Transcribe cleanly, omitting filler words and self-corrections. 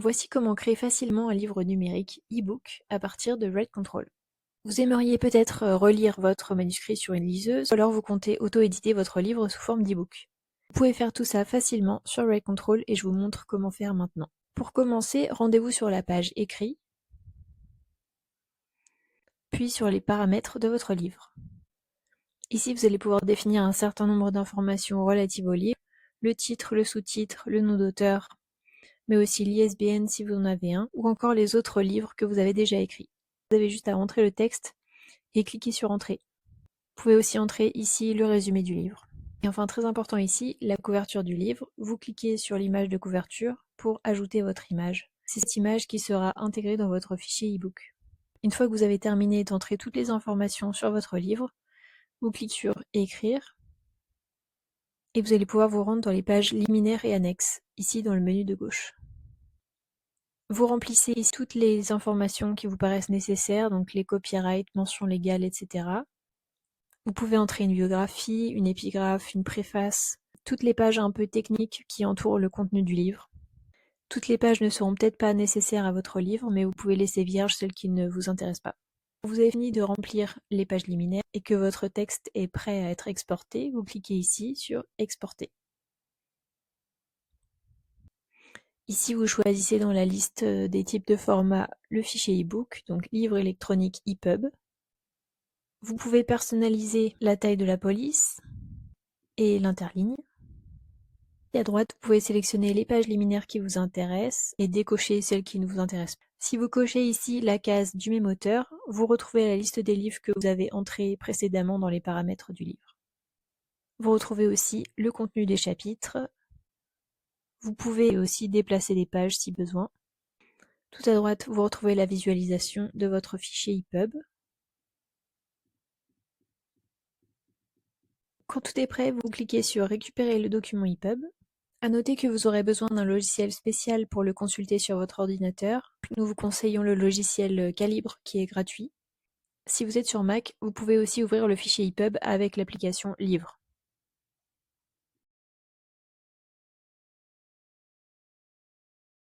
Voici comment créer facilement un livre numérique e-book à partir de WriteControl. Vous aimeriez peut-être relire votre manuscrit sur une liseuse, ou alors vous comptez auto-éditer votre livre sous forme d'e-book. Vous pouvez faire tout ça facilement sur WriteControl et je vous montre comment faire maintenant. Pour commencer, rendez-vous sur la page Écrit, puis sur les paramètres de votre livre. Ici, vous allez pouvoir définir un certain nombre d'informations relatives au livre, le titre, le sous-titre, le nom d'auteur, mais aussi l'ISBN si vous en avez un, ou encore les autres livres que vous avez déjà écrits. Vous avez juste à entrer le texte et cliquer sur Entrée. Vous pouvez aussi entrer ici le résumé du livre. Et enfin, très important ici, la couverture du livre. Vous cliquez sur l'image de couverture pour ajouter votre image. C'est cette image qui sera intégrée dans votre fichier e-book. Une fois que vous avez terminé d'entrer toutes les informations sur votre livre, vous cliquez sur Écrire et vous allez pouvoir vous rendre dans les pages liminaires et annexes, ici dans le menu de gauche. Vous remplissez ici toutes les informations qui vous paraissent nécessaires, donc les copyrights, mentions légales, etc. Vous pouvez entrer une biographie, une épigraphe, une préface, toutes les pages un peu techniques qui entourent le contenu du livre. Toutes les pages ne seront peut-être pas nécessaires à votre livre, mais vous pouvez laisser vierge celles qui ne vous intéressent pas. Quand vous avez fini de remplir les pages liminaires et que votre texte est prêt à être exporté, vous cliquez ici sur Exporter. Ici, vous choisissez dans la liste des types de formats le fichier e-book, donc livre électronique EPUB. Vous pouvez personnaliser la taille de la police et l'interligne. Et à droite, vous pouvez sélectionner les pages liminaires qui vous intéressent et décocher celles qui ne vous intéressent pas. Si vous cochez ici la case du même auteur, vous retrouvez la liste des livres que vous avez entrés précédemment dans les paramètres du livre. Vous retrouvez aussi le contenu des chapitres. Vous pouvez aussi déplacer des pages si besoin. Tout à droite, vous retrouvez la visualisation de votre fichier EPUB. Quand tout est prêt, vous cliquez sur Récupérer le document EPUB. À noter que vous aurez besoin d'un logiciel spécial pour le consulter sur votre ordinateur. Nous vous conseillons le logiciel Calibre qui est gratuit. Si vous êtes sur Mac, vous pouvez aussi ouvrir le fichier EPUB avec l'application Livre.